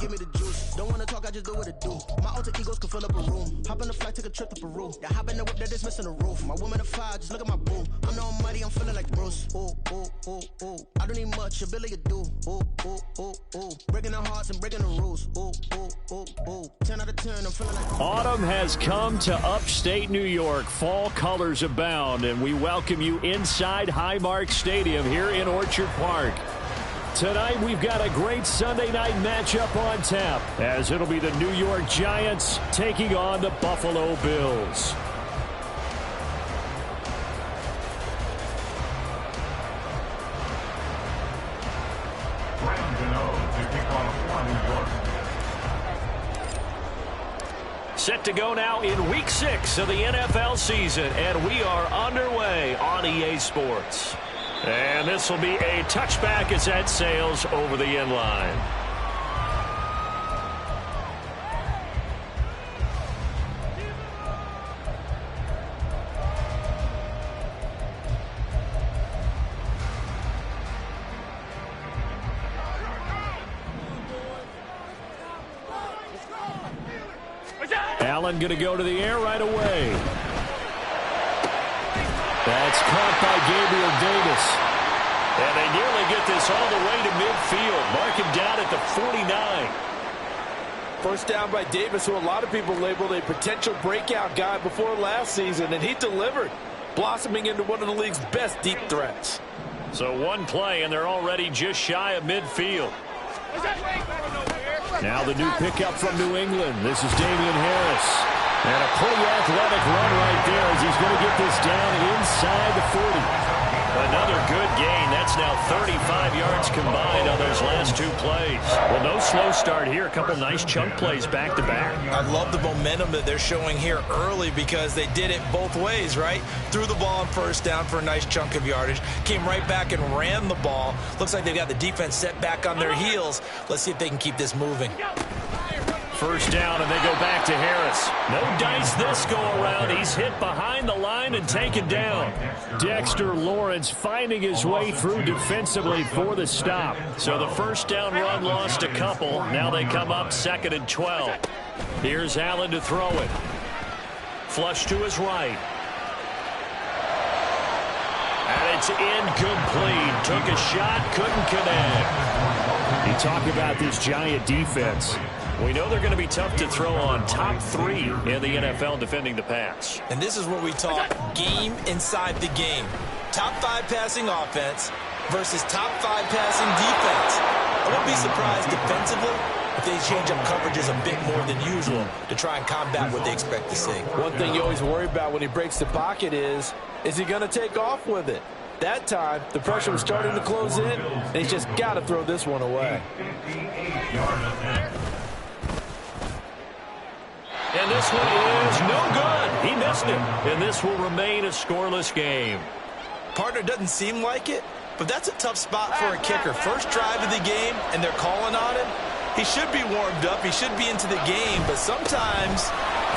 give me the juice. Don't wanna talk, I just do what it do. My alter egos can fill up a room. Hop on the flight, take a trip to Peru. That hop in the whip that is missing the roof. My woman a fire, just look at my boo. I'm no muddy, I'm feeling like Bruce. Ooh, ooh, ooh, ooh. I don't need much, ability to do. Ooh, ooh, ooh, ooh. Breaking the hearts and breaking the rules. Ooh, ooh, ooh, ooh. 10 out of 10, I'm feeling like Autumn has come to upstate New York. Fall colors abound, and we welcome you inside Highmark Stadium here in Orchard Park. Tonight, we've got a great Sunday night matchup on tap, as it'll be the New York Giants taking on the Buffalo Bills. Set to go now in Week 6 of the NFL season, and we are underway on EA Sports. And this will be a touchback as that sails over the end line. Allen going to go to the air right away. That's caught by Gabriel Davis. And they nearly get this all the way to midfield. Mark him down at the 49. First down by Davis, who a lot of people labeled a potential breakout guy before last season, and he delivered, blossoming into one of the league's best deep threats. So one play, and they're already just shy of midfield. Now the new pickup from New England. This is Damian Harris. And a pretty athletic run right there as he's going to get this down inside the 40. Another good gain. That's now 35 yards combined on those last two plays. Well, no slow start here. A couple nice chunk plays back-to-back. I love the momentum that they're showing here early because they did it both ways, right? Threw the ball on first down for a nice chunk of yardage. Came right back and ran the ball. Looks like they've got the defense set back on their heels. Let's see if they can keep this moving. First down, and they go back to Harris. No dice this go-around. He's hit behind the line and taken down. Dexter Lawrence finding his way through defensively for the stop. So the first down run lost a couple. Now they come up 2nd and 12. Here's Allen to throw it. Flush to his right. And it's incomplete. Took a shot, couldn't connect. You talk about this Giant defense. We know they're going to be tough to throw on. Top 3 in the NFL defending the pass. And this is what we talk game inside the game. Top 5 passing offense versus top 5 passing defense. I won't be surprised defensively if they change up coverages a bit more than usual to try and combat what they expect to see. One thing you always worry about when he breaks the pocket is he going to take off with it? That time, the pressure was starting to close in, and he's just got to throw this one away. And this one is no good. He missed it. And this will remain a scoreless game. Partner, doesn't seem like it, but that's a tough spot for a kicker. First drive of the game, and they're calling on him. He should be warmed up. He should be into the game, but sometimes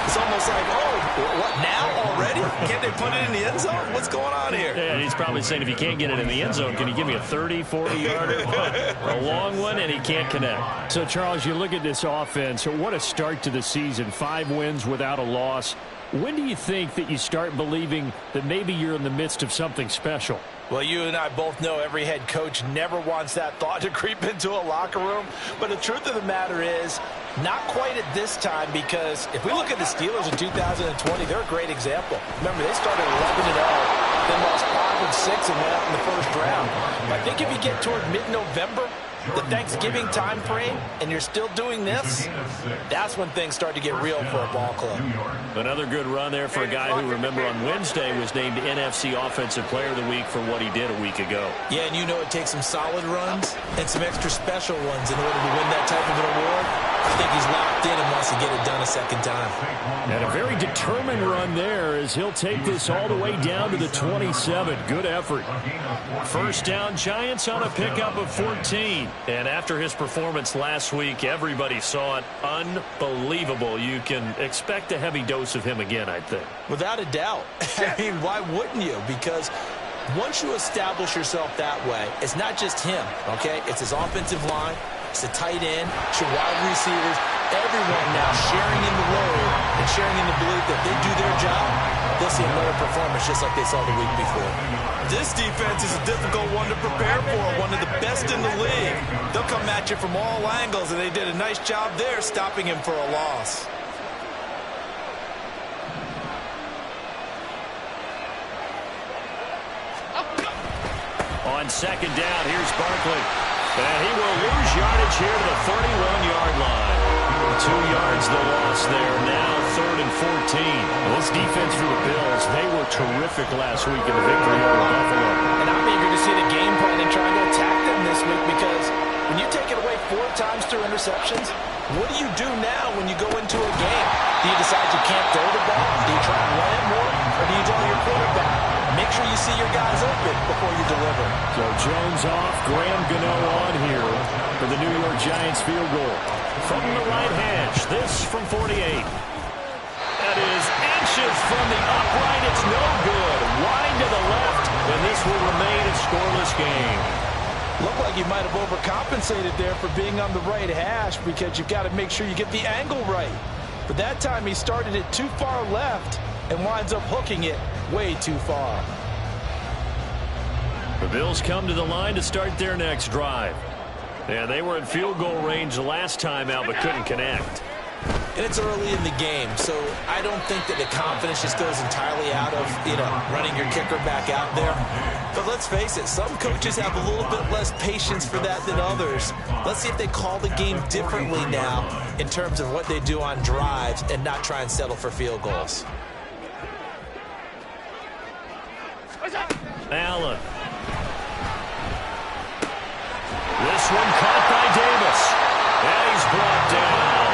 it's almost like, oh, what, now already? Can't they put it in the end zone? What's going on here? Yeah, he's probably saying if you can't get it in the end zone, can you give me a 30, 40-yarder? A long one, and he can't connect. So, Charles, you look at this offense. What a start to the season. 5 wins without a loss. When do you think that you start believing that maybe you're in the midst of something special? Well, you and I both know every head coach never wants that thought to creep into a locker room. But the truth of the matter is, not quite at this time, because if we look at the Steelers in 2020, they're a great example. Remember, they started 11-0, then lost 5 of 6 and went out in the first round. I think if you get toward mid-November, the Thanksgiving time frame, and you're still doing this, that's when things start to get real for a ball club. Another good run there for a guy who, remember, on Wednesday was named NFC Offensive Player of the Week for what he did a week ago. Yeah, and you know it takes some solid runs and some extra special ones in order to win that type of an award. I think he's locked in and wants to get it done a second time. And a very determined run there as he'll take this all the way down to the 27. Good effort. First down, Giants on a pickup of 14. And after his performance last week, everybody saw it. Unbelievable. You can expect a heavy dose of him again, I think. Without a doubt. I mean, why wouldn't you? Because once you establish yourself that way, it's not just him, okay? It's his offensive line. It's the tight end, it's your wide receivers, everyone now sharing in the load and sharing in the belief that they do their job, they'll see another performance just like they saw the week before. This defense is a difficult one to prepare for, one of the best in the league. They'll come at you from all angles, and they did a nice job there stopping him for a loss. On second down, here's Barkley. And he will lose yardage here to the 31-yard line. 2 yards the loss there. Now 3rd and 14. Well, this defense for the Bills, they were terrific last week in the victory over Buffalo. And I'm eager to see the game plan and trying to attack them this week, because when you take it away 4 times through interceptions, what do you do now when you go into a game? Do you decide you can't throw the ball? Do you try and run it more? Or do you tell your quarterback, make sure you see your guys open before you deliver? So Jones off, Graham Gano on here for the New York Giants field goal. From the right hash, this from 48. That is inches from the upright. It's no good. Wide to the left, and this will remain a scoreless game. Looked like you might have overcompensated there for being on the right hash, because you've got to make sure you get the angle right. But that time he started it too far left and winds up hooking it way too far. The Bills come to the line to start their next drive. Yeah, they were in field goal range last time out, but couldn't connect. And it's early in the game, so I don't think that the confidence just goes entirely out of, running your kicker back out there. But let's face it, some coaches have a little bit less patience for that than others. Let's see if they call the game differently now in terms of what they do on drives and not try and settle for field goals. Allen. This one caught by Davis. And he's brought down.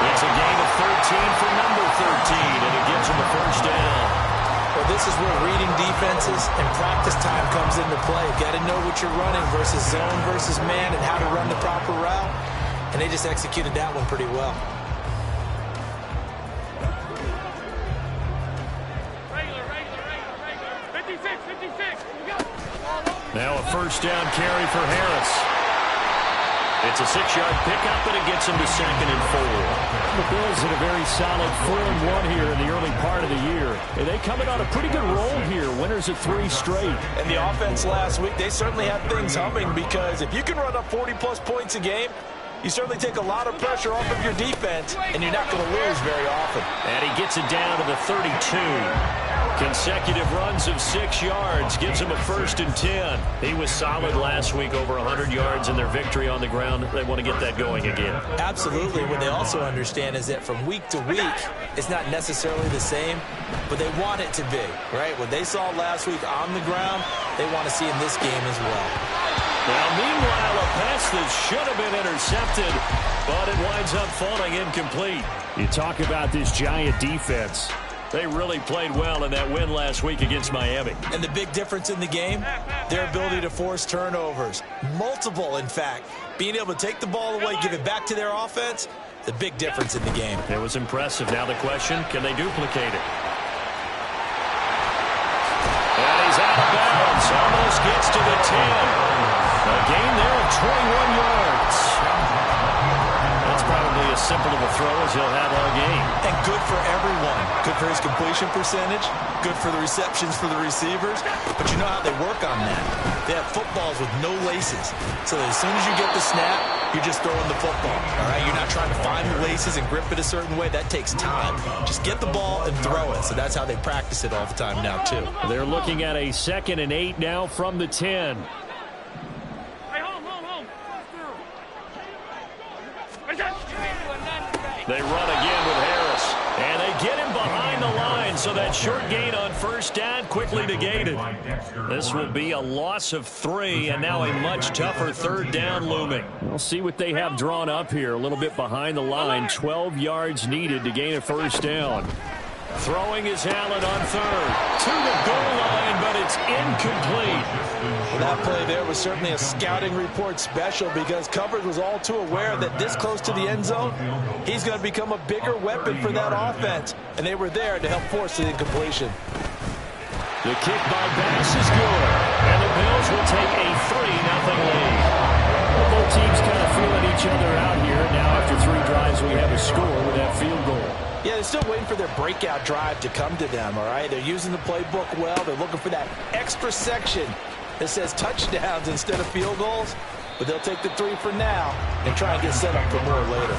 It's a gain of 13 for number 13, and it gives him a first down. Well, this is where reading defenses and practice time comes into play. Got to know what you're running versus zone versus man and how to run the proper route. And they just executed that one pretty well. Now a first down carry for Harris. It's a 6-yard pickup, and it gets him to 2nd and 4. The Bills had a very solid 4-1 here in the early part of the year. And they coming on a pretty good roll here. Winners of 3 straight. And the offense last week, they certainly had things humming, because if you can run up 40-plus points a game, you certainly take a lot of pressure off of your defense, and you're not going to lose very often. And he gets it down to the 32. Consecutive runs of 6 yards gives him a 1st and 10. He was solid last week, over 100 yards in their victory on the ground. They want to get that going again. Absolutely. What they also understand is that from week to week, it's not necessarily the same, but they want it to be, right? What they saw last week on the ground, they want to see in this game as well. Now, meanwhile, a pass that should have been intercepted, but it winds up falling incomplete. You talk about this Giant defense. They really played well in that win last week against Miami. And the big difference in the game, their ability to force turnovers. Multiple, in fact. Being able to take the ball away, give it back to their offense, the big difference in the game. It was impressive. Now the question, can they duplicate it? And he's out of bounds. Almost gets to the 10. A gain there of 21 yards. That's probably as simple of a throw as he'll have all game. And good for everyone. Good for his completion percentage. Good for the receptions for the receivers. But you know how they work on that. They have footballs with no laces. So that as soon as you get the snap, you're just throwing the football. All right? You're not trying to find the laces and grip it a certain way. That takes time. Just get the ball and throw it. So that's how they practice it all the time now, too. They're looking at a 2nd and 8 now from the 10. They run again with Harris. And they get him behind the line, so that short gain on first down quickly negated. This will be a loss of 3, and now a much tougher 3rd down looming. We'll see what they have drawn up here. A little bit behind the line. 12 yards needed to gain a first down. Throwing is Allen on 3rd. To the goal line, but it's incomplete. Well, that play there was certainly a scouting report special, because coverage was all too aware that this close to the end zone, he's going to become a bigger weapon for that offense. And they were there to help force the incompletion. The kick by Bass is good. And the Bills will take a 3-0 lead. both teams kind of feeling each other out here. Now after 3 drives, we have a score with that field goal. Yeah, they're still waiting for their breakout drive to come to them, all right? They're using the playbook well. They're looking for that extra section that says touchdowns instead of field goals. But they'll take the 3 for now and try and get set up for more later.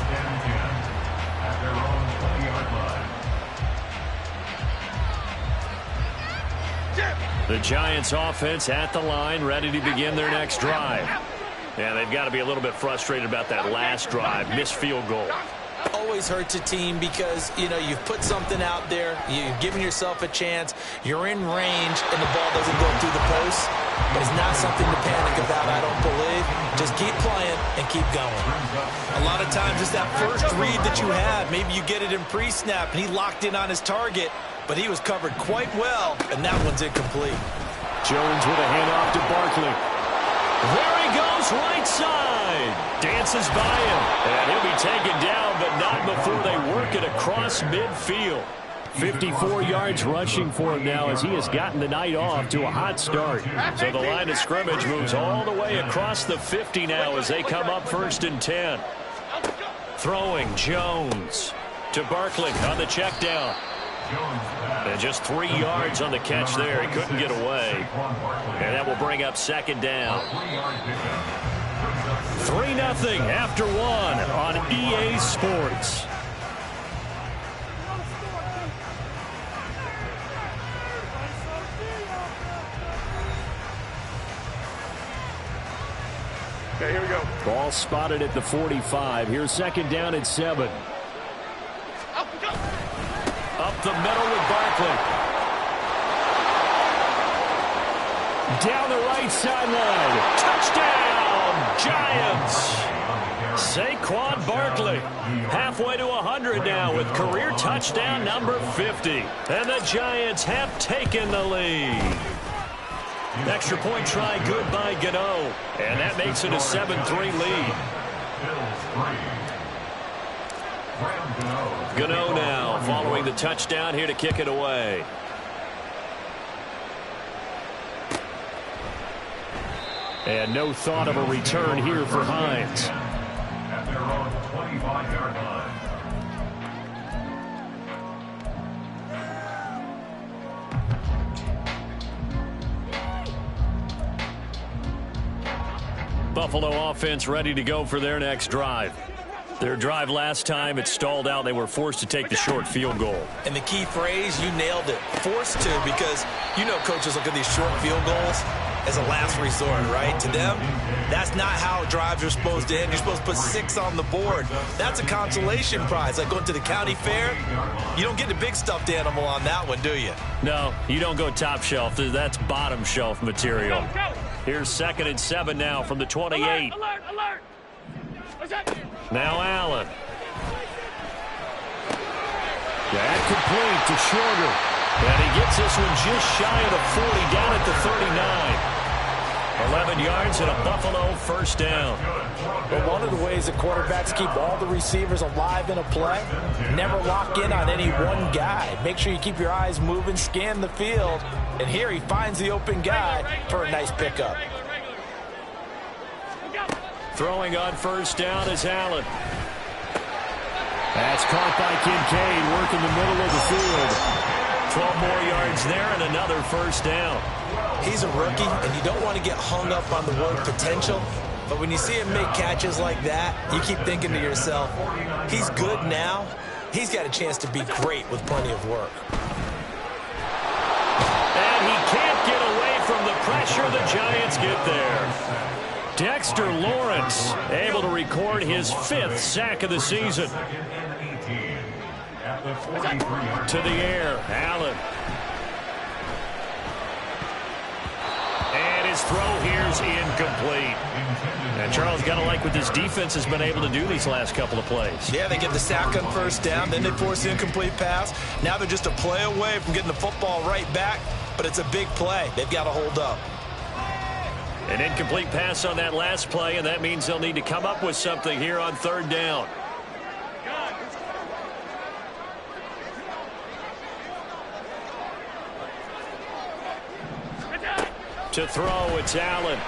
The Giants offense at the line, ready to begin their next drive. Yeah, they've got to be a little bit frustrated about that last drive, missed field goal. Always hurts a team because, you know, you've put something out there, you've given yourself a chance, you're in range, and the ball doesn't go through the post. But it's not something to panic about, I don't believe. Just keep playing and keep going. A lot of times it's that first read that you have. Maybe you get it in pre-snap, and he locked in on his target, but he was covered quite well, and that one's incomplete. Jones with a handoff to Barkley. There he goes, right side. Dances by him. And he'll be taken down, but not before they work it across midfield. 54 yards rushing for him now as he has gotten the night off to a hot start. So the line of scrimmage moves all the way across the 50 now as they come up 1st and 10. Throwing Jones to Barkley on the check down. And just 3 yards on the catch there. He couldn't get away. And that will bring up 2nd down. 3-0 after 1 on EA Sports. Okay, here we go. Ball spotted at the 45. Here's 2nd down and 7. Up the middle with Barkley. Down the right sideline. Touchdown, Giants. Saquon Barkley halfway to 100 now with career touchdown number 50. And the Giants have taken the lead. Extra point try good by Gano. And that makes it a 7-3 lead. Gano now following the touchdown here to kick it away. And no thought of a return here for Hines. At their own 25-yard line. Buffalo offense ready to go for their next drive. Their drive last time, it stalled out. They were forced to take the short field goal. And the key phrase, you nailed it. Forced to, because you know coaches look at these short field goals as a last resort, right? To them, that's not how drives are supposed to end. You're supposed to put 6 on the board. That's a consolation prize. Like going to the county fair, you don't get the big stuffed animal on that one, do you? No, you don't go top shelf. That's bottom shelf material. Here's 2nd and 7 now from the 28. Alert! Now Allen. That complete to Shorter. And he gets this one just shy of the 40 down at the 39. 11 yards and a Buffalo 1st down. But one of the ways that quarterbacks keep all the receivers alive in a play, never lock in on any one guy. Make sure you keep your eyes moving, scan the field. And here he finds the open guy for a nice pickup. Throwing on 1st down is Allen. That's caught by Kincaid, working the middle of the field. 12 more yards there and another 1st down. He's a rookie, and you don't want to get hung up on the word potential. But when you see him make catches like that, you keep thinking to yourself, he's good now. He's got a chance to be great with plenty of work. And he can't get away from the pressure. The Giants get there. Dexter Lawrence able to record his 5th sack of the season. To the air, Allen. And his throw here is incomplete. And Charles, got to like what this defense has been able to do these last couple of plays. Yeah, they get the sack on 1st down, then they force the incomplete pass. Now they're just a play away from getting the football right back, but it's a big play. They've got to hold up. An incomplete pass on that last play, and that means they'll need to come up with something here on 3rd down. To throw, it's Allen.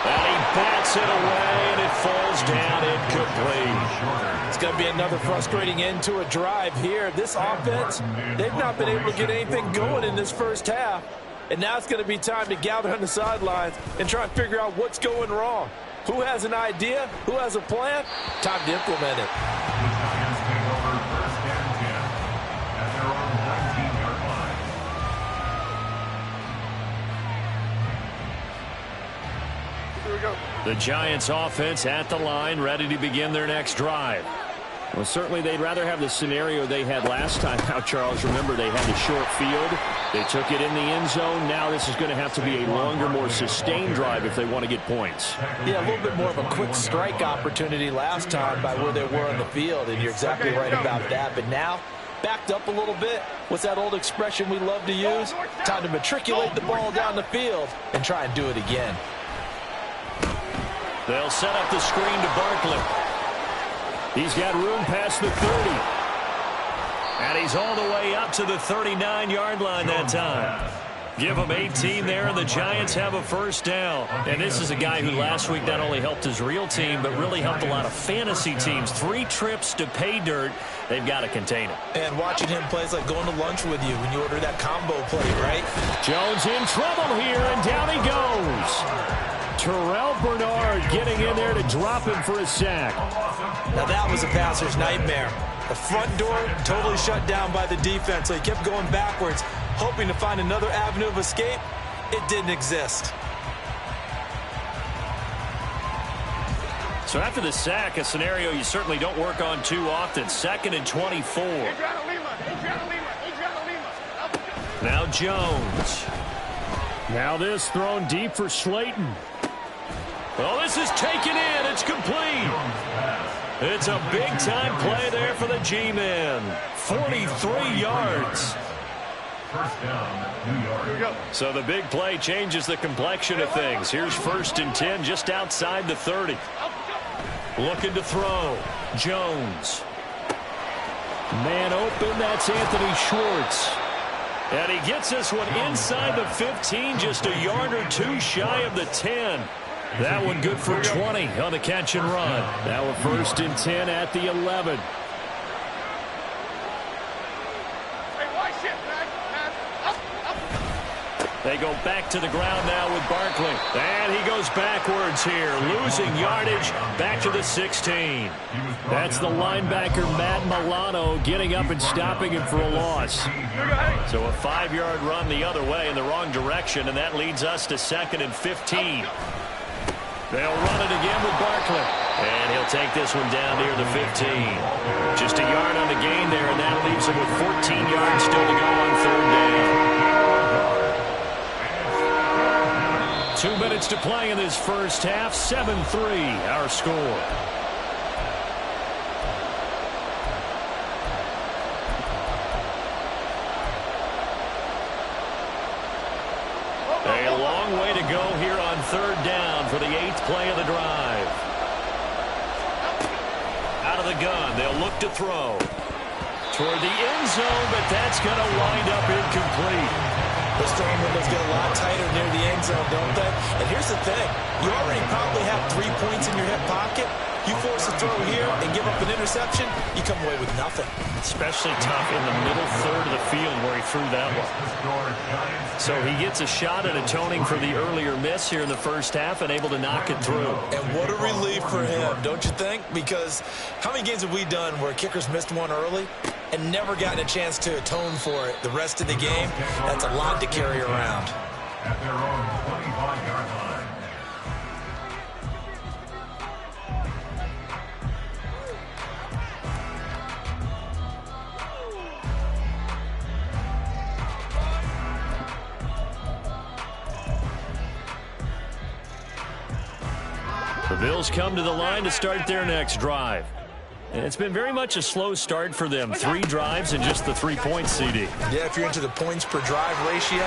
And he bats it away, and it falls down incomplete. It's going to be another frustrating end to a drive here. This offense, they've not been able to get anything going in this first half. And now it's going to be time to gather on the sidelines and try and figure out what's going wrong. Who has an idea? Who has a plan? Time to implement it. The Giants offense at the line, ready to begin their next drive. Well, certainly they'd rather have the scenario they had last time out, Charles. Remember, they had the short field. They took it in the end zone. Now this is going to have to be a longer, more sustained drive if they want to get points. Yeah, a little bit more of a quick strike opportunity last time by where they were on the field, and you're exactly right about that. But now, backed up a little bit. What's that old expression we love to use? Time to matriculate the ball down the field and try and do it again. They'll set up the screen to Barkley. He's got room past the 30. And he's all the way up to the 39-yard line that time. Give him 18 there, and the Giants have a first down. And this is a guy who last week not only helped his real team, but really helped a lot of fantasy teams. 3 trips to pay dirt. They've got to contain it. And watching him play is like going to lunch with you when you order that combo plate, right? Jones in trouble here, and down he goes. Terrell Bernard getting in there to drop him for a sack. Now that was a passer's nightmare. The front door totally shut down by the defense, so he kept going backwards, hoping to find another avenue of escape. It didn't exist. So after the sack, a scenario you certainly don't work on too often. 2nd and 24. Now Jones. Now this thrown deep for Slayton. Oh, this is taken in. It's complete. It's a big-time play there for the G-men. 43 yards. First down, New York. So the big play changes the complexion of things. Here's 1st and 10 just outside the 30. Looking to throw. Jones. Man open. That's Anthony Schwartz. And he gets this one inside the 15, just a yard or 2 shy of the 10. That one good for 20 on the catch and run. Now a 1st and 10 at the 11. They go back to the ground now with Barkley. And he goes backwards here, losing yardage back to the 16. That's the linebacker, Matt Milano, getting up and stopping him for a loss. So a 5-yard run the other way in the wrong direction, and that leads us to 2nd and 15. They'll run it again with Barkley. And he'll take this one down near the 15. Just a yard on the gain there, and that leaves him with 14 yards still to go on 3rd down. 2 minutes to play in this first half. 7-3 our score. A long way to go here on 3rd down for the 8th play of the drive. Out of the gun, they'll look to throw. Toward the end zone, but that's going to wind up incomplete. Those throwing windows get a lot tighter near the end zone, don't they? And here's the thing. You already probably have 3 points in your hip pocket. You force a throw here and give up an interception, you come away with nothing. Especially tough in the middle third of the field where he threw that one. So he gets a shot at atoning for the earlier miss here in the first half and able to knock it through. And what a relief for him, don't you think? Because how many games have we done where kickers missed one early and never gotten a chance to atone for it the rest of the game? That's a lot to carry around. At their own 25-yard line. The Bills come to the line to start their next drive. And it's been very much a slow start for them. 3 drives and just the 3 points, CD. Yeah, if you're into the points per drive ratio,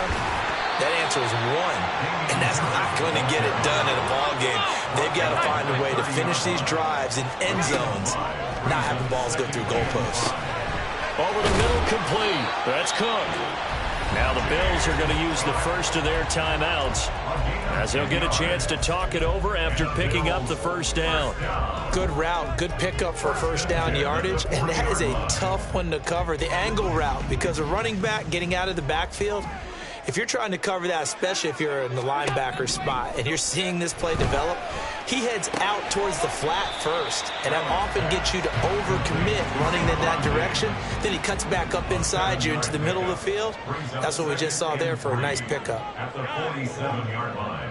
that answer is 1. And that's not going to get it done in a ball game. They've got to find a way to finish these drives in end zones, not having balls go through goalposts. Over the middle, complete. That's Cook. Now the Bills are going to use the first of their timeouts as they'll get a chance to talk it over after picking up the first down. Good route, good pickup for first down yardage, and that is a tough one to cover, the angle route, because a running back getting out of the backfield, if you're trying to cover that, especially if you're in the linebacker spot and you're seeing this play develop, he heads out towards the flat first, and that often gets you to overcommit running in that direction. Then he cuts back up inside you into the middle of the field. That's what we just saw there for a nice pickup. At the 47-yard line.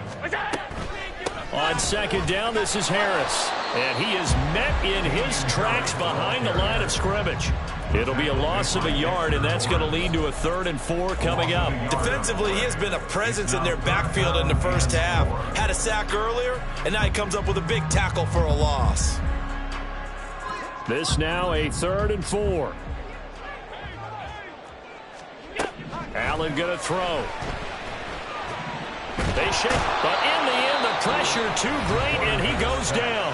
On second down, this is Harris, and he is met in his tracks behind the line of scrimmage. It'll be a loss of a yard, and that's going to lead to a 3rd and 4 coming up. Defensively, he has been a presence in their backfield in the first half. Had a sack earlier, and now he comes up with a big tackle for a loss. This now a 3rd and 4. Allen going to throw. They shake, but in the end, the pressure too great, and he goes down.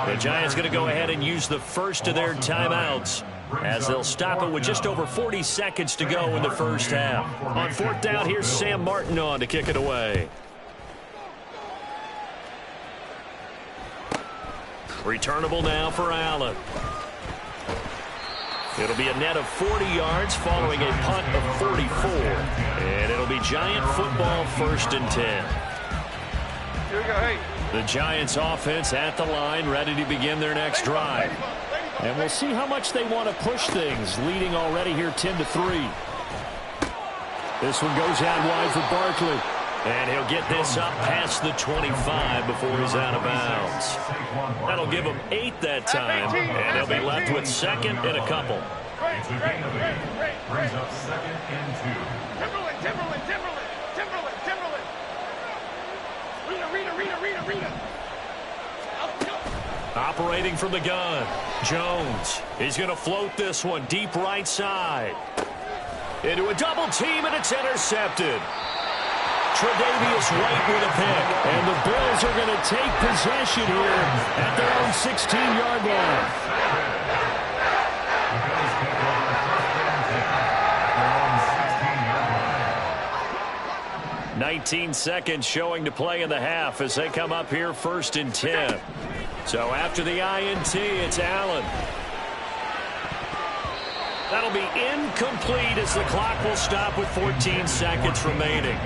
The Giants going to go ahead and use the first of their timeouts as they'll stop it with just over 40 seconds to go in the first half. On 4th down, here's Sam Martin on to kick it away. Returnable now for Allen. It'll be a net of 40 yards following a punt of 44. And it'll be Giant football 1st and 10. Here we go, hey. The Giants offense at the line, ready to begin their next drive. And we'll see how much they want to push things, leading already here 10-3. This one goes out wide for Barkley. And he'll get this up past the 25 before he's out of bounds. That'll give him 8 that time, and he'll be left with 2nd and a couple. It's a gain of 8. Brings up 2nd and 2. Timberland. Rita. Operating from the gun, Jones. He's going to float this one deep right side. Into a double team, and it's intercepted. Tre'Davious White with a pick, and the Bills are going to take possession here at their own 16-yard line. 19 seconds showing to play in the half as they come up here 1st and 10. So after the INT, it's Allen. That'll be incomplete as the clock will stop with 14 seconds remaining.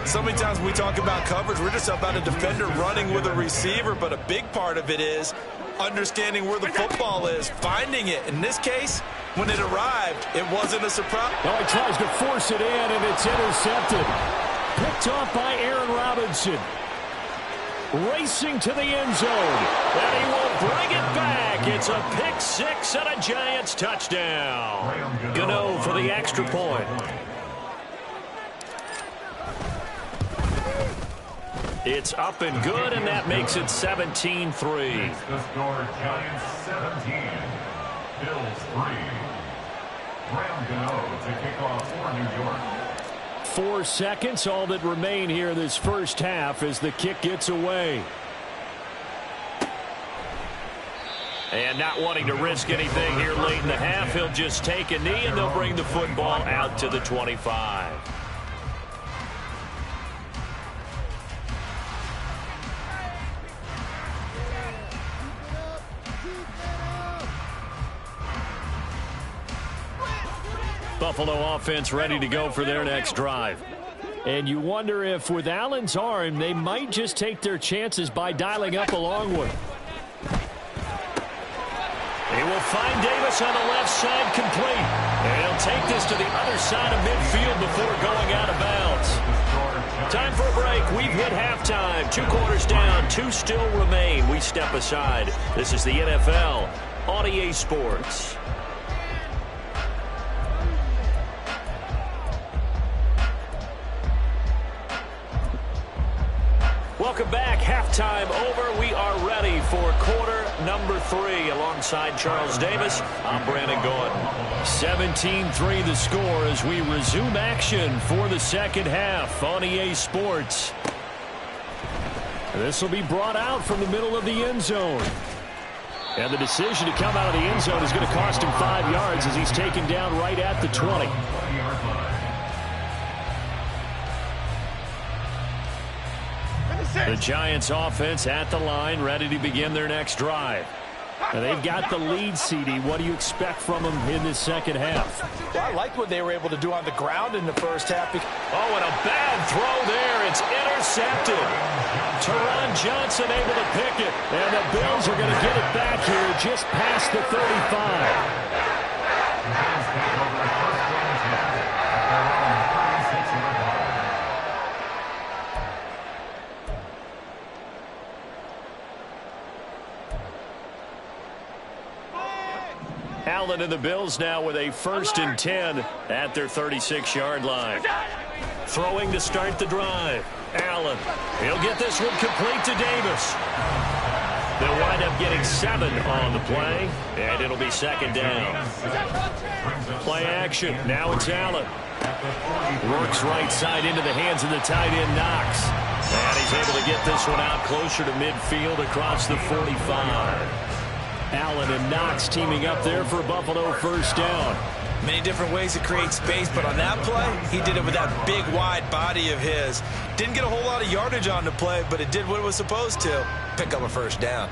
So many times when we talk about coverage, we're just about a defender running with a receiver, but a big part of it is understanding where the football is, finding it. In this case, when it arrived, it wasn't a surprise. Oh, he tries to force it in, and it's intercepted. Picked off by Aaron Robinson. Racing to the end zone. And he will bring it back. It's a pick 6 and a Giants touchdown. Gano for the extra point. It's up and good, and that makes it 17-3. The score, Giants 17, Bills 3. Graham Gano to kick off for New York. 4 seconds, all that remain here this first half as the kick gets away. And not wanting to risk anything here late in the half, he'll just take a knee, and they'll bring the football out to the 25. Buffalo offense ready to go for their next drive. And you wonder if with Allen's arm, they might just take their chances by dialing up a long one. He will find Davis on the left side complete. And he'll take this to the other side of midfield before going out of bounds. Time for a break. We've hit halftime. 2 quarters down, 2 still remain. We step aside. This is the NFL on EA Sports. Welcome back. Halftime over. We are ready for quarter number 3. Alongside Charles Davis, I'm Brandon Gordon. 17-3 the score as we resume action for the second half on EA Sports. This will be brought out from the middle of the end zone. And the decision to come out of the end zone is going to cost him 5 yards as he's taken down right at the 20. The Giants offense at the line, ready to begin their next drive. And they've got the lead, CD. What do you expect from them in this second half? Well, I liked what they were able to do on the ground in the first half. Oh, and a bad throw there. It's intercepted. Teron Johnson able to pick it. And the Bills are going to get it back here just past the 35. Allen and the Bills now with a 1st and 10 at their 36-yard line. Throwing to start the drive. Allen. He'll get this one complete to Davis. They'll wind up getting 7 on the play, and it'll be 2nd down. Play action. Now it's Allen. Works right side into the hands of the tight end, Knox. And he's able to get this one out closer to midfield across the 45. Allen and Knox teaming up there for Buffalo 1st down. Many different ways to create space, but on that play, he did it with that big, wide body of his. Didn't get a whole lot of yardage on the play, but it did what it was supposed to. Pick up a 1st down.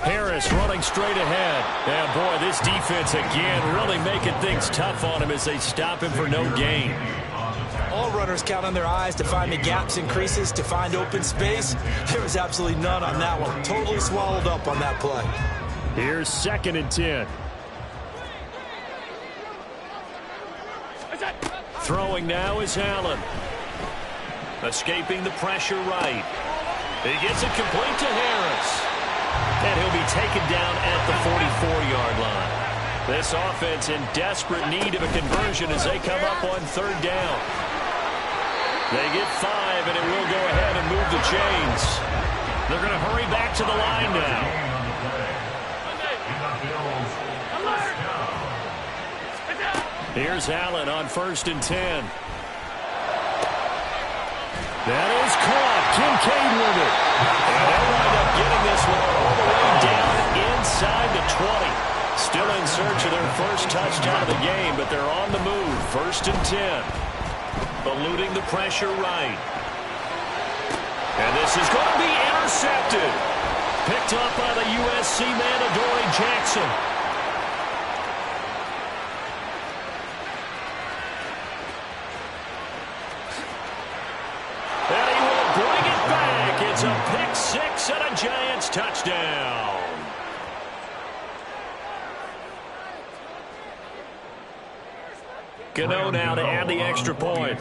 Harris running straight ahead. And, boy, this defense again really making things tough on him as they stop him for no gain. All runners count on their eyes to find the gaps and creases, to find open space. There was absolutely none on that one. Totally swallowed up on that play. Here's 2nd and 10. Throwing now is Allen. Escaping the pressure right. He gets it complete to Harris. And he'll be taken down at the 44-yard line. This offense in desperate need of a conversion as they come up on 3rd down. They get 5, and it will go ahead and move the chains. They're going to hurry back to the line now. Here's Allen on 1st and 10. That is caught. Kincaid with it. And they'll wind up getting this one all the way down inside the 20. Still in search of their 1st touchdown of the game, but they're on the move. 1st and 10. Eluding the pressure right. And this is going to be intercepted. Picked up by the USC man, Adoree Jackson. And he will bring it back. It's a pick 6 and a Giants touchdown. Gano now to add the extra point.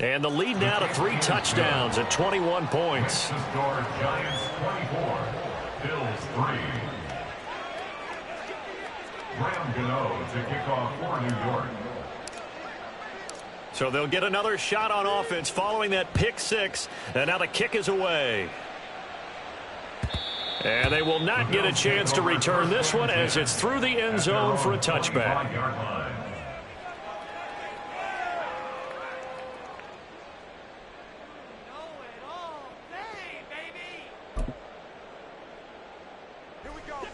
And the lead now to 3 touchdowns at 21 points. Giants 24, Bills 3. Graham Gano to kick off for New York. So they'll get another shot on offense following that pick 6. And now the kick is away. And they will not get a chance to return this one as it's through the end zone for a touchback.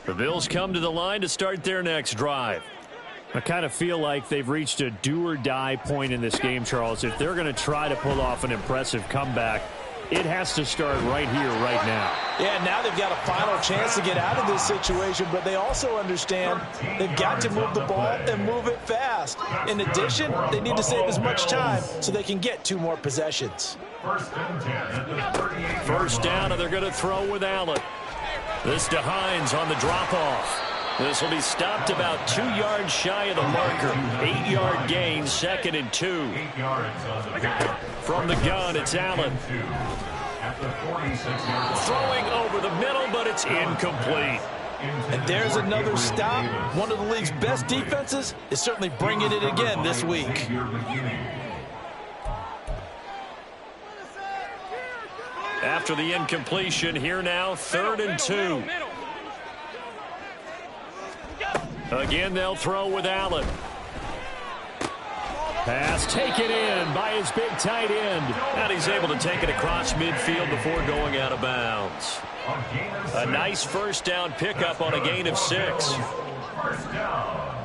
The Bills come to the line to start their next drive. I kind of feel like they've reached a do-or-die point in this game, Charles. If they're going to try to pull off an impressive comeback, it has to start right here, right now. Yeah, now they've got a final chance to get out of this situation, but they also understand they've got to move the ball and move it fast. In addition, they need to save as much time so they can get 2 more possessions. 1st down, and they're going to throw with Allen. This to Hines on the drop-off. This will be stopped about 2 yards shy of the marker. 8-yard gain, 2nd and 2. From the gun, it's Allen. Throwing over the middle, but it's incomplete. And there's another stop. One of the league's best defenses is certainly bringing it again this week. After the incompletion, here now, 3rd and 2. Again, they'll throw with Allen. Pass taken in by his big tight end. And he's able to take it across midfield before going out of bounds. A nice 1st down pickup on a gain of 6. First down.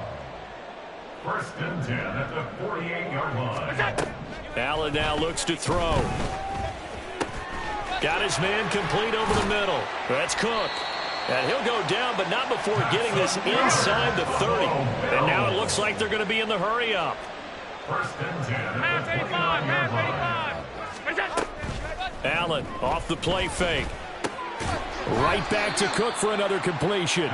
First and 10 at the 48-yard line. Allen now looks to throw. Got his man complete over the middle. That's Cook. And he'll go down, but not before getting this inside the 30. And now it looks like they're going to be in the hurry up. First and 10 at the 49-yard line. Allen off the play fake. Right back to Cook for another completion.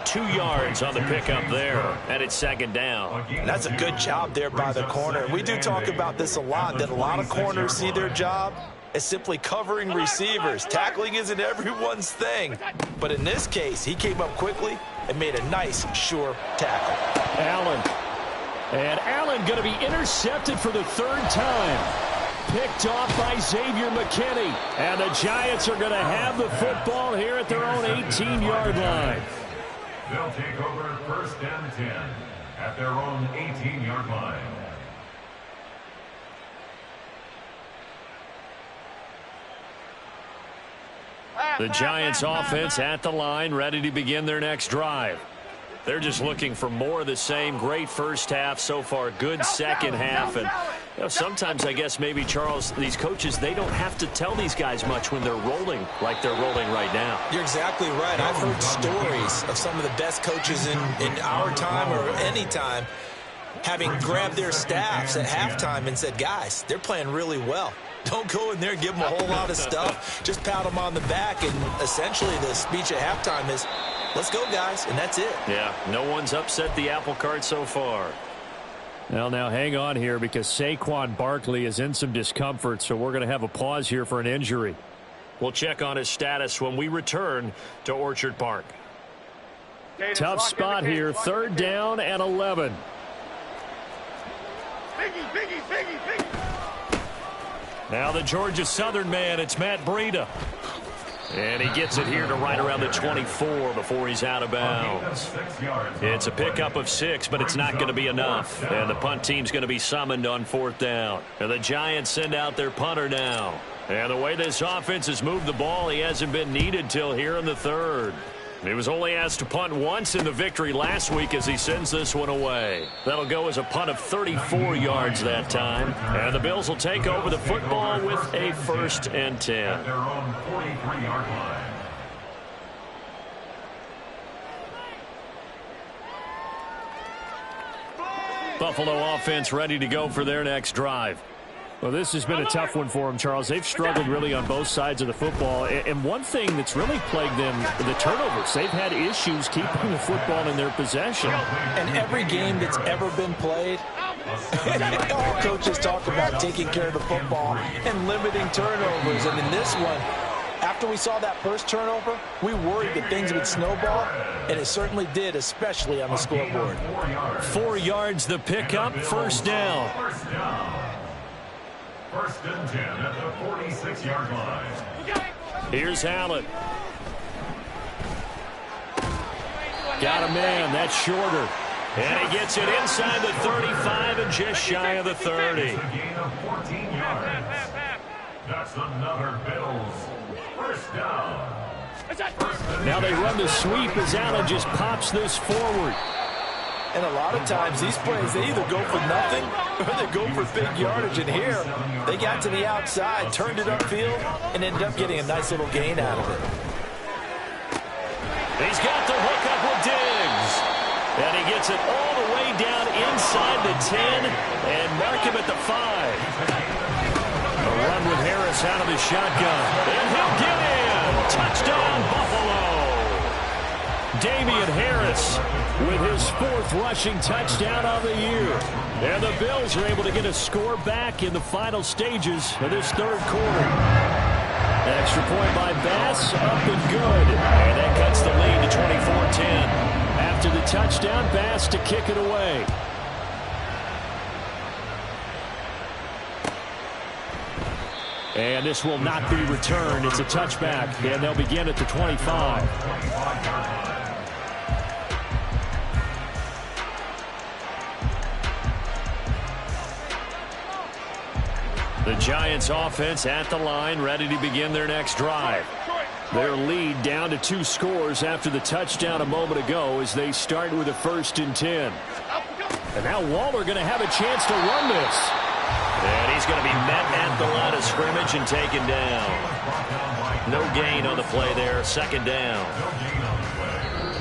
2 yards on the pickup there, and it's second down. And that's a good job there by the corner. We do talk about this a lot, that a lot of corners see their job as simply covering receivers. Tackling isn't everyone's thing. But in this case, he came up quickly and made a nice, sure tackle. Allen. And Allen going to be intercepted for the 3rd time. Picked off by Xavier McKinney. And the Giants are going to have the football here at their own 18-yard line. They'll take over first and 10 at their own 18-yard line. The Giants offense at the line, ready to begin their next drive. They're just looking for more of the same. Great first half so far, good second half. And sometimes I guess maybe, Charles, these coaches, they don't have to tell these guys much when they're rolling like they're rolling right now. You're exactly right. I've heard stories of some of the best coaches in our time or any time having grabbed their staffs at halftime and said, guys, they're playing really well. Don't go in there and give them a whole lot of stuff. Just pat them on the back, and essentially the speech at halftime is, let's go, guys, and that's it. Yeah, no one's upset the apple cart so far. Well, now hang on here because Saquon Barkley is in some discomfort, so we're going to have a pause here for an injury. We'll check on his status when we return to Orchard Park. Tough spot here, 3rd down and 11. Biggie. Now the Georgia Southern man, it's Matt Breida. And he gets it here to right around the 24 before he's out of bounds. It's a pickup of 6, but it's not going to be enough. And the punt team's going to be summoned on 4th down. And the Giants send out their punter now. And the way this offense has moved the ball, he hasn't been needed till here in the 3rd. He was only asked to punt once in the victory last week as he sends this one away. That'll go as a punt of 34 yards that time. And the Bills will take over the football with a 1st and 10. At their own 43-yard line. Buffalo offense ready to go for their next drive. Well, this has been a tough one for them, Charles. They've struggled really on both sides of the football. And one thing that's really plagued them, the turnovers. They've had issues keeping the football in their possession. And every game that's ever been played, all coaches talk about taking care of the football and limiting turnovers. And in this one, after we saw that first turnover, we worried that things would snowball, and it certainly did, especially on the scoreboard. 4 yards the pickup, 1st down. First and 10 at the 46-yard line. Here's Allen. Got a man, that's shorter. And he gets it inside the 35 and just shy of the 30. It's a gain of 14 yards. That's another Bills first down. Now they run the sweep as Allen just pops this forward. And a lot of times these plays, they either go for nothing or they go for big yardage. And here, they got to the outside, turned it upfield, and ended up getting a nice little gain out of it. He's got the hookup with Diggs. And he gets it all the way down inside the 10 and mark him at the 5. A run with Harris out of the shotgun. And he'll get in. Touchdown, Buffalo. Damian Harris with his 4th rushing touchdown of the year. And the Bills are able to get a score back in the final stages of this 3rd quarter. An extra point by Bass, up and good. And that cuts the lead to 24-10. After the touchdown, Bass to kick it away. And this will not be returned. It's a touchback, and they'll begin at the 25. The Giants offense at the line, ready to begin their next drive. Their lead down to 2 scores after the touchdown a moment ago as they start with a 1st and 10. And now Waller going to have a chance to run this. And he's going to be met at the line of scrimmage and taken down. No gain on the play there. 2nd down.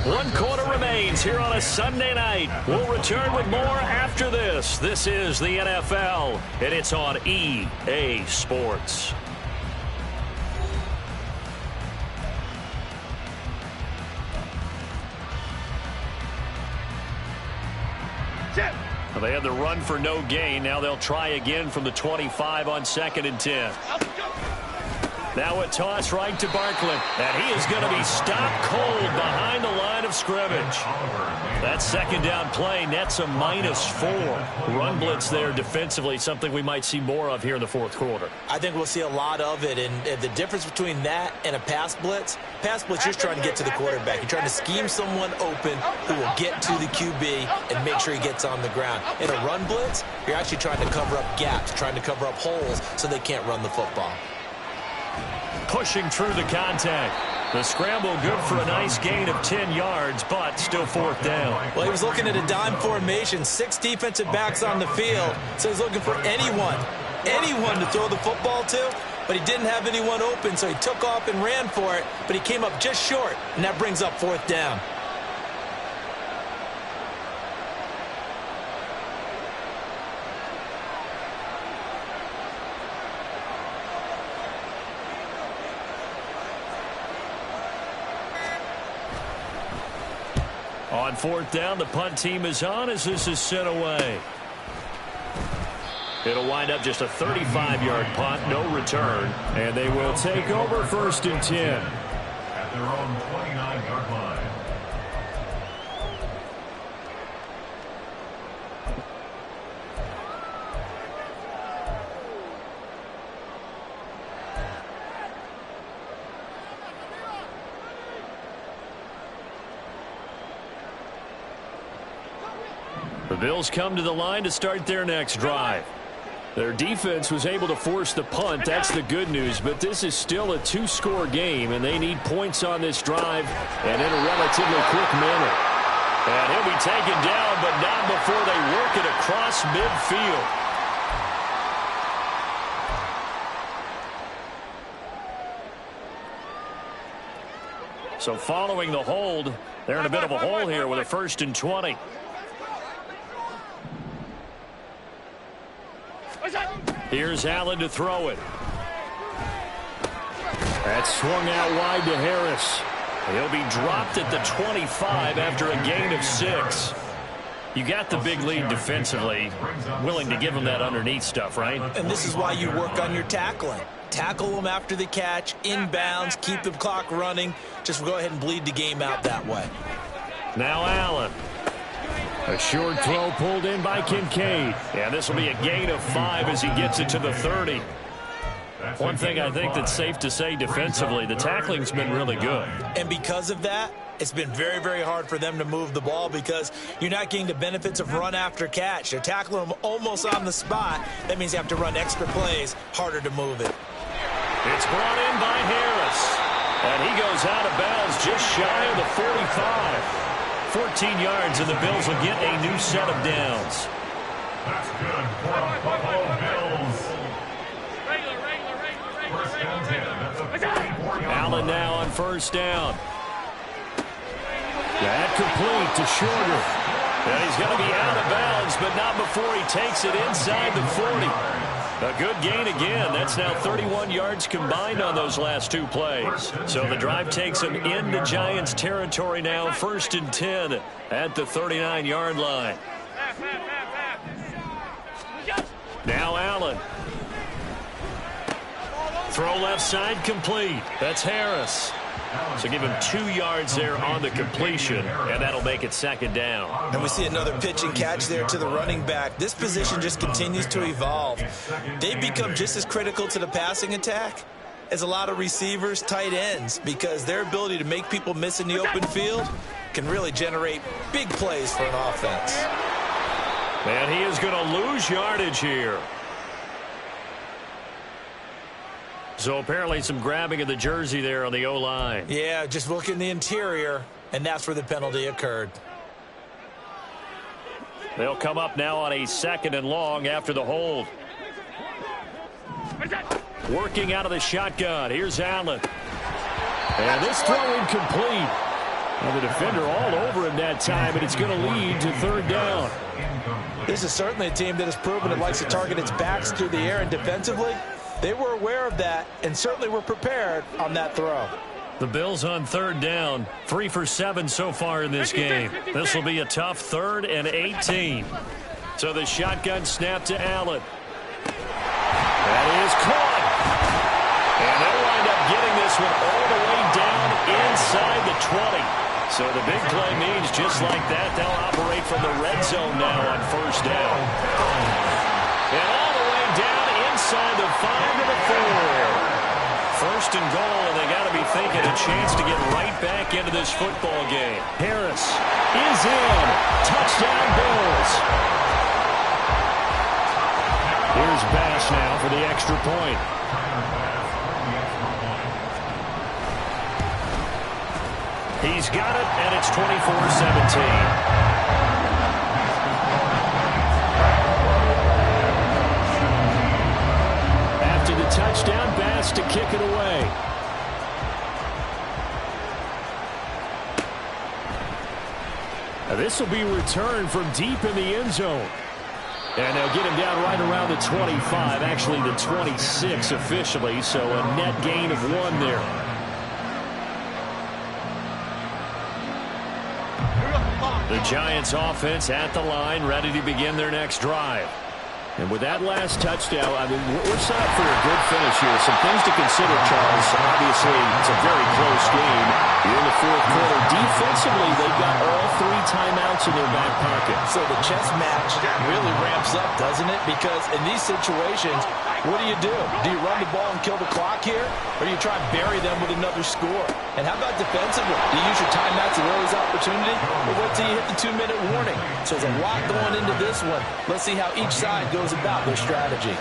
1 quarter remains here on a Sunday night. We'll return with more after this. This is the NFL, and it's on EA Sports. Well, they had the run for no gain. Now they'll try again from the 25 on 2nd and 10. Now a toss right to Barkley. And he is going to be stopped cold behind the line of scrimmage. That 2nd down play nets a -4. Run blitz there defensively, something we might see more of here in the 4th quarter. I think we'll see a lot of it. And the difference between that and a pass blitz, you're just trying to get to the quarterback. You're trying to scheme someone open who will get to the QB and make sure he gets on the ground. In a run blitz, you're actually trying to cover up gaps, trying to cover up holes so they can't run the football. Pushing through the contact. The scramble good for a nice gain of 10 yards, but still 4th down. Well, he was looking at a dime formation, 6 defensive backs on the field, so he's looking for anyone to throw the football to, but he didn't have anyone open, so he took off and ran for it, but he came up just short, and that brings up 4th down. On 4th down, the punt team is on as this is sent away. It'll wind up just a 35-yard punt, no return, and they will take over 1st and 10. At their own 29-yard line. The Bills come to the line to start their next drive. Their defense was able to force the punt. That's the good news, but this is still a 2-score game, and they need points on this drive and in a relatively quick manner. And he'll be taken down, but not before they work it across midfield. So following the hold, they're in a bit of a hole here with a 1st and 20. Here's Allen to throw it. That's swung out wide to Harris. He'll be dropped at the 25 after a gain of 6. You got the big lead defensively. Willing to give him that underneath stuff, right? And this is why you work on your tackling. Tackle them after the catch, inbounds, keep the clock running. Just go ahead and bleed the game out that way. Now Allen. A short throw pulled in by Kincaid. And this will be a gain of 5 as he gets it to the 30. One thing I think that's safe to say defensively, the tackling's been really good. And because of that, it's been very, very hard for them to move the ball because you're not getting the benefits of run after catch. They're tackling them almost on the spot. That means you have to run extra plays, harder to move it. It's brought in by Harris. And he goes out of bounds just shy of the 45. 14 yards, and the Bills will get a new set of downs. That's good for the Buffalo Bills. First down 10 at the 44-yard Allen now on 1st down. That complete to Shorter. And he's going to be out of bounds, but not before he takes it inside the 40. A good gain again. That's now 31 yards combined on those last 2 plays. So the drive takes him into Giants territory now. 1st and 10 at the 39-yard line. Now Allen. Throw left side complete. That's Harris. So give him 2 yards there on the completion, and that'll make it 2nd down. And we see another pitch and catch there to the running back. This position just continues to evolve. They've become just as critical to the passing attack as a lot of receivers, tight ends, because their ability to make people miss in the open field can really generate big plays for an offense. And he is going to lose yardage here. So apparently some grabbing of the jersey there on the O-line. Yeah, just look in the interior, and that's where the penalty occurred. They'll come up now on a 2nd and long after the hold. Working out of the shotgun. Here's Allen. And this throw incomplete. And the defender all over him that time, and it's going to lead to 3rd down. This is certainly a team that has proven it likes to target its backs through the air, and defensively, they were aware of that and certainly were prepared on that throw. The Bills on 3rd down. 3 for 7 so far in this game. This will be a tough 3rd and 18. So the shotgun snap to Allen. That is caught. And they'll wind up getting this one all the way down inside the 20. So the big play means just like that, they'll operate from the red zone now on 1st down. And all the way down inside the 5 to the 4. 1st and goal, and they got to be thinking a chance to get right back into this football game. Harris is in. Touchdown Bills. Here's Bass now for the extra point. He's got it, and it's 24-17. After the touchdown, Bass to kick it away. Now this will be returned from deep in the end zone. And they'll get him down right around the 25, actually the 26 officially, so a net gain of 1 there. The Giants offense at the line, ready to begin their next drive. And with that last touchdown, I mean, we're set up for a good finish here. Some things to consider, Charles. Obviously, it's a very close game. You're in the 4th quarter. Defensively, they've got all 3 timeouts in their back pocket. So the chess match really ramps up, doesn't it? Because in these situations, what do? Do you run the ball and kill the clock here? Or do you try and bury them with another score? And how about defensively? Do you use your timeouts at earliest opportunity? Or wait till you hit the 2-minute warning? So there's a lot going into this one. Let's see how each side goes about their strategy.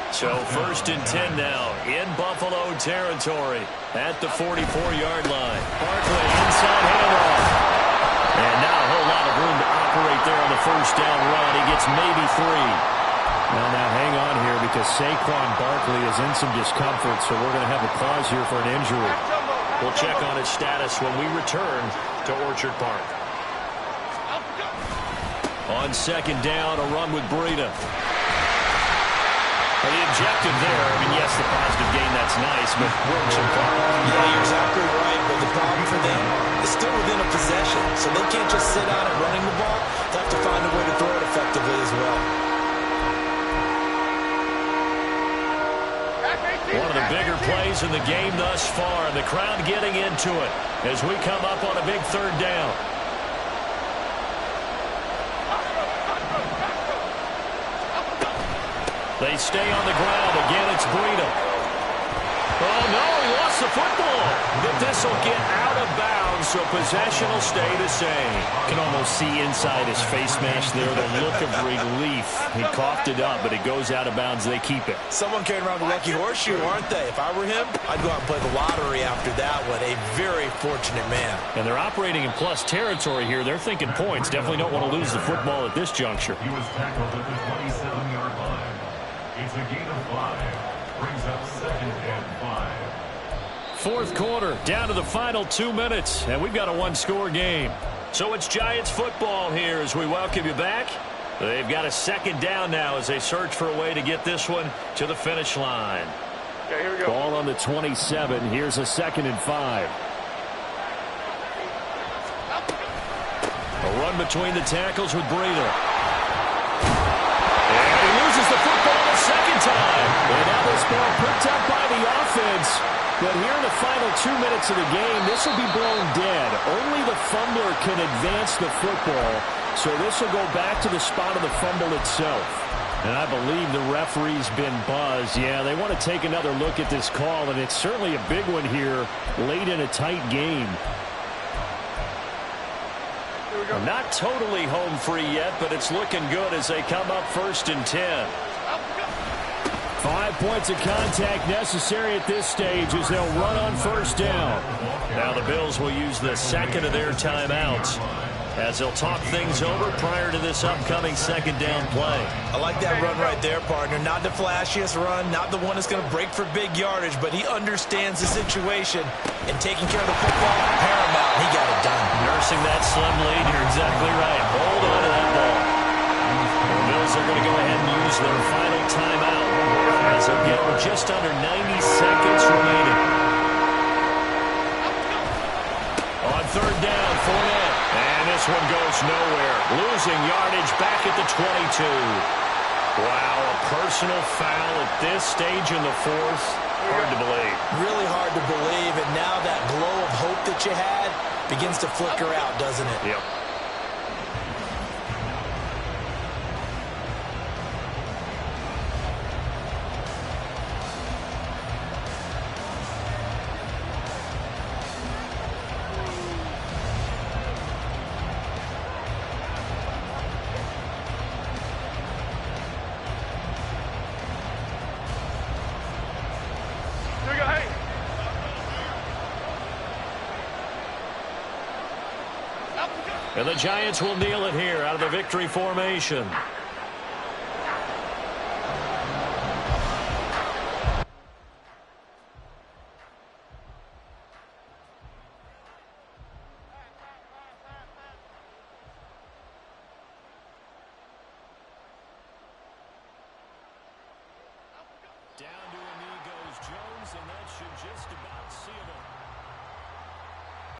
So 1st and 10 now in Buffalo territory at the 44-yard line. Barkley inside handoff. And not a whole lot of room to operate there on the 1st down run. He gets maybe 3. Now hang on here because Saquon Barkley is in some discomfort, so we're going to have a pause here for an injury. We'll check on his status when we return to Orchard Park. On 2nd down, a run with Breida. The objective there, I mean, yes, the positive gain, that's nice, but Orchard Park. Yeah, you're exactly right, but the problem for them is still within a possession, so they can't just sit out and running the ball. They have to find a way to throw it effectively as well. One of the bigger plays in the game thus far, and the crowd getting into it as we come up on a big 3rd down. They stay on the ground. Again, it's Breida. Oh, no, he lost the football. But this will get out of bounds, so possession will stay the same. You can almost see inside his face mask there the look of relief. He coughed it up, but it goes out of bounds. They keep it. Someone carrying around the lucky horseshoe, aren't they? If I were him, I'd go out and play the lottery after that one. A very fortunate man. And they're operating in plus territory here. They're thinking points. Definitely don't want to lose the football at this juncture. He was tackled at the 27-yard line. It's a gain of 5. Brings up 2nd and 5. 4th quarter, down to the final 2 minutes, and we've got a 1-score game. So it's Giants football here as we welcome you back. They've got a 2nd down now as they search for a way to get this one to the finish line. Okay, here we go. Ball on the 27. Here's a 2nd and 5. A run between the tackles with Breida. And he loses the football a 2nd time. And now this ball picked up by the offense. But here in the final 2 minutes of the game, this will be blown dead. Only the fumbler can advance the football. So this will go back to the spot of the fumble itself. And I believe the referee's been buzzed. Yeah, they want to take another look at this call, and it's certainly a big one here late in a tight game. Not totally home free yet, but it's looking good as they come up 1st and 10. 5 points of contact necessary at this stage as they'll run on first down. Now the Bills will use the second of their timeouts as they'll talk things over prior to this upcoming second down play. I like that run right there, partner. Not the flashiest run, not the one that's going to break for big yardage, but he understands the situation, and taking care of the football, paramount. He got it done. Nursing that slim lead, you're exactly right. Hold on to that ball. The Bills are going to go ahead and use their final timeout as they'll get with just under 90 seconds remaining. On third down, Fournette. And this one goes nowhere. Losing yardage back at the 22. Wow, a personal foul at this stage in the fourth. Hard to believe. Really hard to believe, and now that glow of hope that you had begins to flicker out, doesn't it? Yep. And the Giants will kneel it here out of the victory formation. Down to a knee goes Jones, and that should just about seal it.